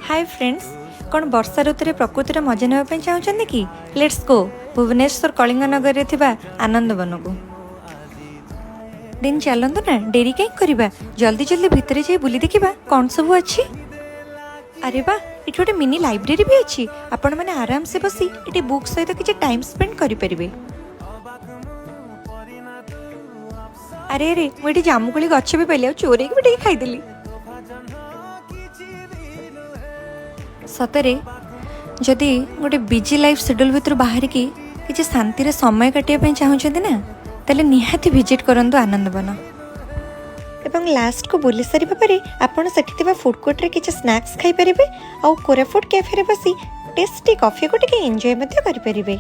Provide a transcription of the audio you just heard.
Hi friends, कौन वर्षा ऋतु प्रकृतिर मजा नापी चाहते कि? लेट्स गो भुवनेश्वर कलिंग नगर में आनंद वन को दिन चलतु ना, डेरी कहीं करवा, जल्दी जल्दी भितर जाए बुली देखा कौन सब अच्छी। अरे वाह, ये गोटे मिनी लाइब्रेरी भी अच्छी। आपण मैंने आराम से बसी ये बुक सहित किसी टाइम स्पेंड करें। अरे अरे मुझे जामुकोली गछ भी पाइली, चोरे भी टे खाईदेली। सतरे जदि गोटे बिजी लाइफ शेड्यूल भर बाहर की किसी शांति समय काटापी चाहते ना, ताले निहाती विजिट करंतु आनंदवन। एवं लास्ट को बुली सारी पर आपड़ से फूड कोर्ट रे किसी स्नैक्स खाई पारे, आउ कोरापुट कैफे रे बसी टेस्टी कॉफी को टे एंजॉय करें।